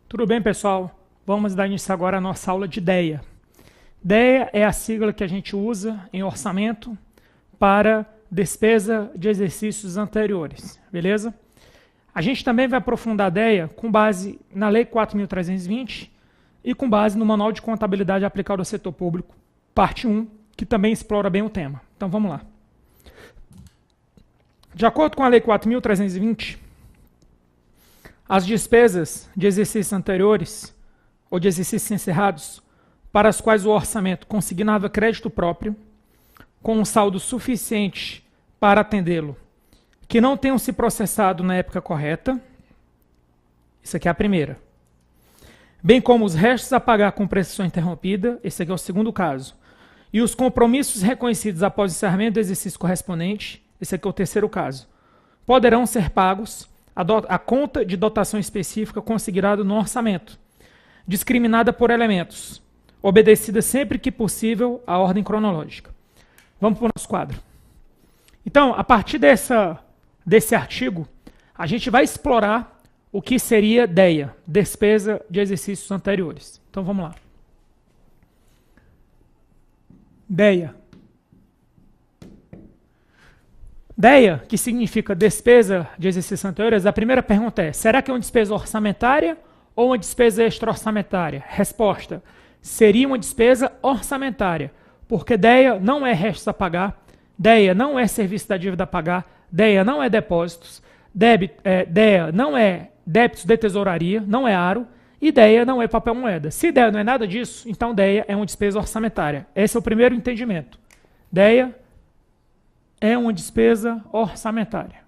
Tudo bem, pessoal? Vamos dar início agora à nossa aula de DEA. DEA é a sigla que a gente usa em orçamento para despesa de exercícios anteriores, beleza? A gente também vai aprofundar a DEA com base na Lei 4.320 e com base no Manual de Contabilidade Aplicada ao Setor Público, parte 1, que também explora bem o tema. Então vamos lá. De acordo com a Lei 4.320, as despesas de exercícios anteriores ou de exercícios encerrados para as quais o orçamento consignava crédito próprio, com um saldo suficiente para atendê-lo, que não tenham se processado na época correta, isso aqui é a primeira, bem como os restos a pagar com prestação interrompida, esse aqui é o segundo caso, e os compromissos reconhecidos após o encerramento do exercício correspondente, esse aqui é o terceiro caso, poderão ser pagos a conta de dotação específica consignada no orçamento, discriminada por elementos, obedecida sempre que possível à ordem cronológica. Vamos para o nosso quadro. Então, a partir desse artigo, a gente vai explorar o que seria DEA, despesa de exercícios anteriores. Então, vamos lá. DEA. DEA, que significa despesa de exercícios anteriores, a primeira pergunta é, será que é uma despesa orçamentária ou uma despesa extra-orçamentária? Resposta, seria uma despesa orçamentária, porque DEA não é restos a pagar, DEA não é serviço da dívida a pagar, DEA não é depósitos, DEA não é débitos de tesouraria, não é aro, e DEA não é papel moeda. Se DEA não é nada disso, então DEA é uma despesa orçamentária. Esse é o primeiro entendimento. DEA é uma despesa orçamentária.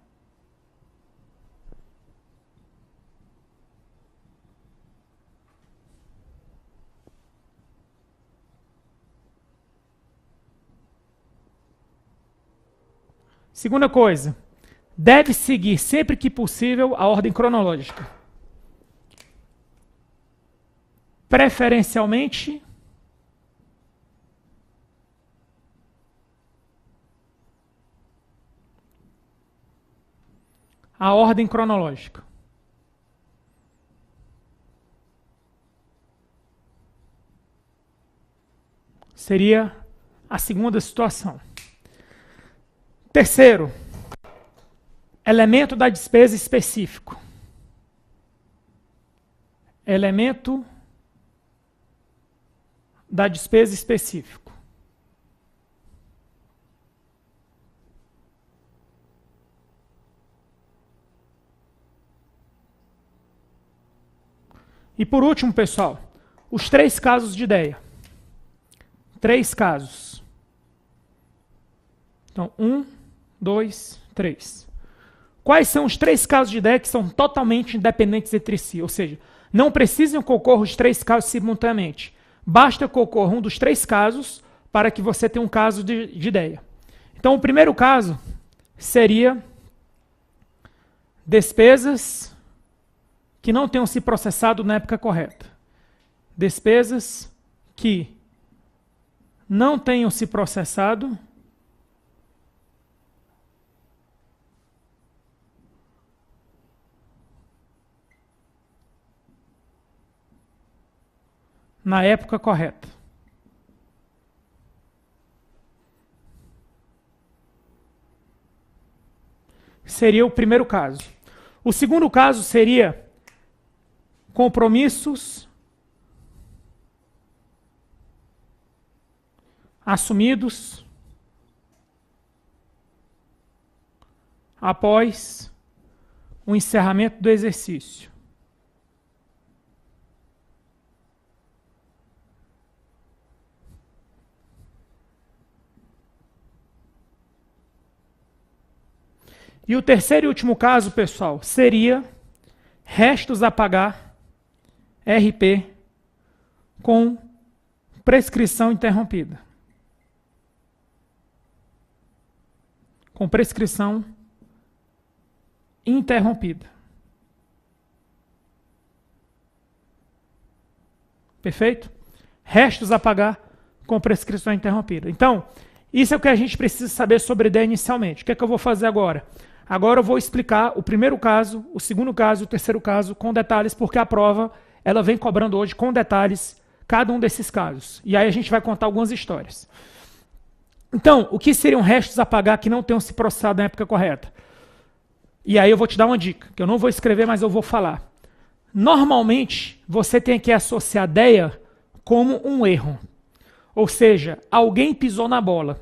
Segunda coisa, deve seguir sempre que possível a ordem cronológica. Preferencialmente, a ordem cronológica. Seria a segunda situação. Terceiro, elemento da despesa específico. Elemento da despesa específico. E por último, pessoal, os 3 casos de DEA. 3 casos. Então, 1, 2, 3. Quais são os 3 casos de DEA que são totalmente independentes entre si? Ou seja, não precisam que ocorram os 3 casos simultaneamente. Basta que ocorra um dos 3 casos para que você tenha um caso de DEA. Então, o primeiro caso seria despesas que não tenham se processado na época correta. Despesas que não tenham se processado na época correta. Seria o primeiro caso. O segundo caso seria compromissos assumidos após o encerramento do exercício. E o terceiro e último caso, pessoal, seria restos a pagar, RP, com prescrição interrompida. Com prescrição interrompida. Perfeito? Restos a pagar com prescrição interrompida. Então, isso é o que a gente precisa saber sobre DEA inicialmente. O que é que eu vou fazer agora? Agora eu vou explicar o primeiro caso, o segundo caso e o terceiro caso com detalhes, porque a prova ela vem cobrando hoje com detalhes cada um desses casos. E aí a gente vai contar algumas histórias. Então, o que seriam restos a pagar que não tenham se processado na época correta? E aí eu vou te dar uma dica, que eu não vou escrever, mas eu vou falar. Normalmente, você tem que associar DEA como um erro. Ou seja, alguém pisou na bola.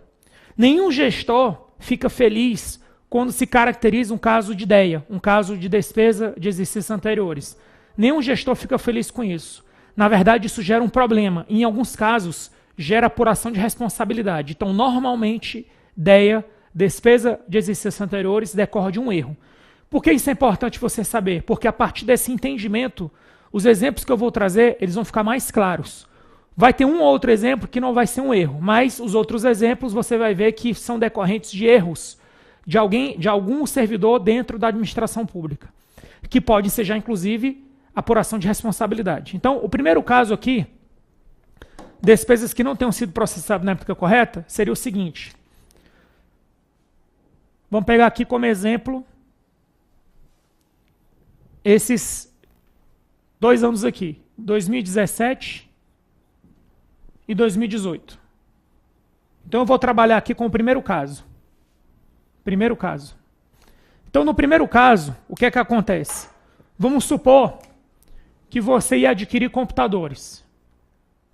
Nenhum gestor fica feliz quando se caracteriza um caso de DEA, um caso de despesa de exercícios anteriores. Nenhum gestor fica feliz com isso. Na verdade, isso gera um problema. Em alguns casos, gera apuração de responsabilidade. Então, normalmente, DEA, despesa de exercícios anteriores, decorre de um erro. Por que isso é importante você saber? Porque a partir desse entendimento, os exemplos que eu vou trazer, eles vão ficar mais claros. Vai ter um ou outro exemplo que não vai ser um erro, mas os outros exemplos você vai ver que são decorrentes de erros de algum servidor dentro da administração pública, que pode ser já, inclusive, apuração de responsabilidade. Então, o primeiro caso aqui, despesas que não tenham sido processadas na época correta, seria o seguinte. Vamos pegar aqui como exemplo esses 2 anos aqui, 2017 e 2018. Então eu vou trabalhar aqui com o primeiro caso. Então no primeiro caso, o que é que acontece? Vamos supor que você ia adquirir computadores.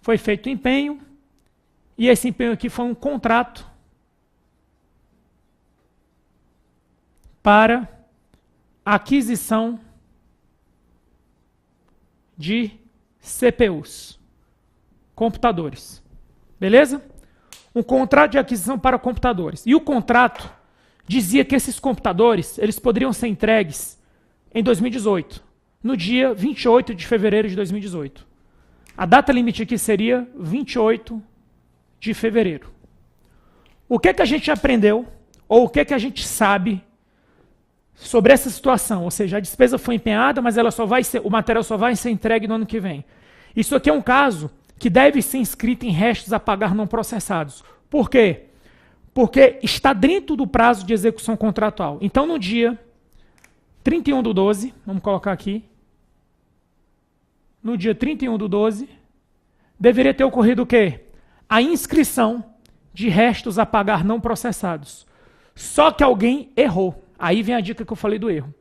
Foi feito empenho, e esse empenho aqui foi um contrato para aquisição de CPUs, computadores. Beleza? Um contrato de aquisição para computadores. E o contrato dizia que esses computadores eles poderiam ser entregues em 2018, no dia 28 de fevereiro de 2018. A data limite aqui seria 28 de fevereiro. O que é que a gente aprendeu, ou o que é que a gente sabe sobre essa situação? Ou seja, a despesa foi empenhada, mas o material só vai ser entregue no ano que vem. Isso aqui é um caso que deve ser inscrito em restos a pagar não processados. Por quê? Porque está dentro do prazo de execução contratual. Então, no dia 31/12, vamos colocar aqui, no dia 31/12, deveria ter ocorrido o quê? A inscrição de restos a pagar não processados. Só que alguém errou. Aí vem a dica que eu falei do erro.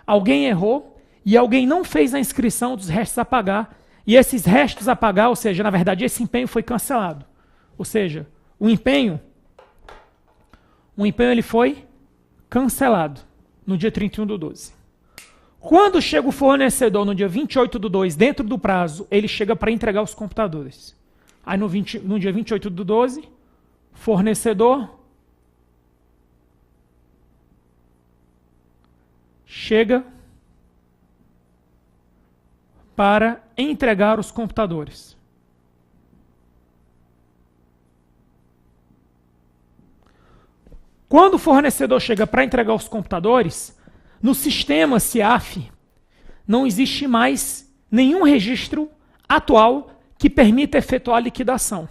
Alguém errou e alguém não fez a inscrição dos restos a pagar, e esses restos a pagar, ou seja, na verdade, esse empenho foi cancelado. Ou seja, o empenho ele foi cancelado no dia 31/12. Quando chega o fornecedor no dia 28/2, dentro do prazo, ele chega para entregar os computadores. Aí no dia 28/12, fornecedor chega para entregar os computadores. Quando o fornecedor chega para entregar os computadores, no sistema CIAF não existe mais nenhum registro atual que permita efetuar a liquidação.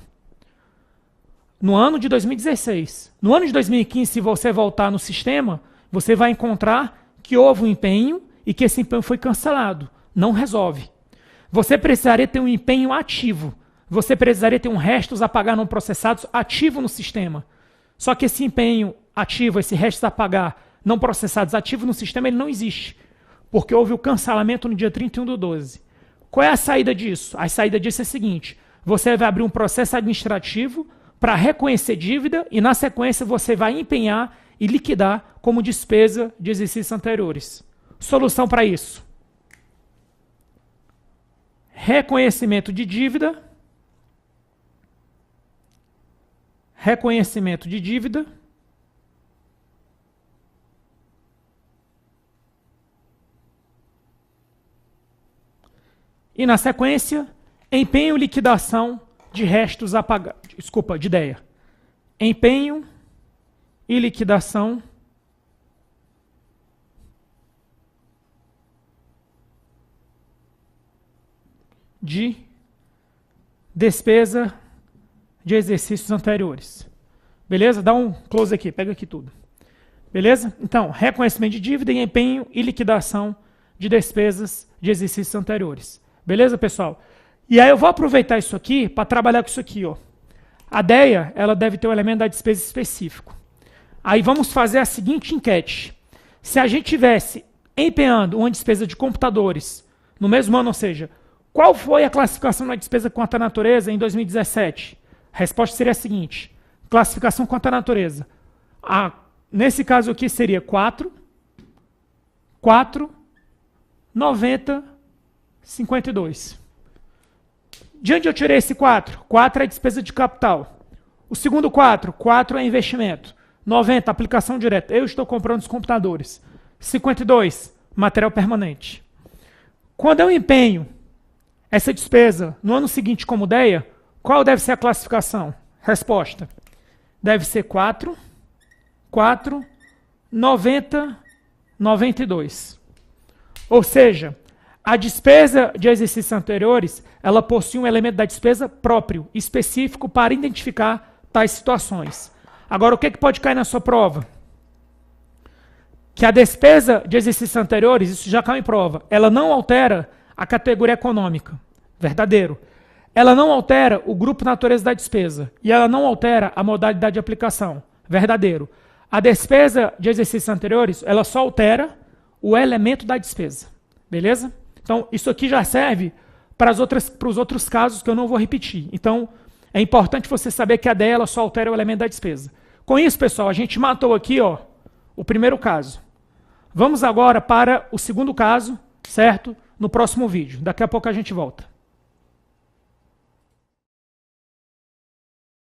No ano de 2016. No ano de 2015, se você voltar no sistema, você vai encontrar que houve um empenho e que esse empenho foi cancelado. Não resolve. Você precisaria ter um empenho ativo. Você precisaria ter um restos a pagar não processados ativo no sistema. Só que esse empenho ativo, esse restos a pagar não processados ativo no sistema, ele não existe. Porque houve o cancelamento no dia 31/12. Qual é a saída disso? A saída disso é a seguinte: você vai abrir um processo administrativo para reconhecer dívida e, na sequência, você vai empenhar e liquidar como despesa de exercícios anteriores. Solução para isso: reconhecimento de dívida, e, na sequência, empenho e liquidação de restos a pagar. De DEA. Empenho e liquidação de despesa de exercícios anteriores. Beleza? Dá um close aqui, pega aqui tudo. Beleza? Então, reconhecimento de dívida e empenho e liquidação de despesas de exercícios anteriores. Beleza, pessoal? E aí eu vou aproveitar isso aqui para trabalhar com isso aqui, ó. A DEA, ela deve ter o elemento da despesa específico. Aí vamos fazer a seguinte enquete. Se a gente tivesse empenhando uma despesa de computadores no mesmo ano, ou seja, qual foi a classificação da despesa quanto à natureza em 2017? A resposta seria a seguinte. Classificação quanto à natureza. Nesse caso aqui seria 4, 90, 52. De onde eu tirei esse 4? 4 é despesa de capital. O segundo 4 é investimento. 90, aplicação direta. Eu estou comprando os computadores. 52, material permanente. Quando eu empenho essa despesa no ano seguinte como DEA, qual deve ser a classificação? Resposta. Deve ser 4, 90, 92. Ou seja, a despesa de exercícios anteriores, ela possui um elemento da despesa próprio, específico para identificar tais situações. Agora, o que pode cair na sua prova? Que a despesa de exercícios anteriores, isso já caiu em prova, ela não altera a categoria econômica. Verdadeiro. Ela não altera o grupo natureza da despesa. E ela não altera a modalidade de aplicação. Verdadeiro. A despesa de exercícios anteriores, ela só altera o elemento da despesa. Beleza? Então, isso aqui já serve para os outros casos que eu não vou repetir. Então, é importante você saber que a DEA ela só altera o elemento da despesa. Com isso, pessoal, a gente matou aqui o primeiro caso. Vamos agora para o segundo caso, certo? No próximo vídeo. Daqui a pouco a gente volta.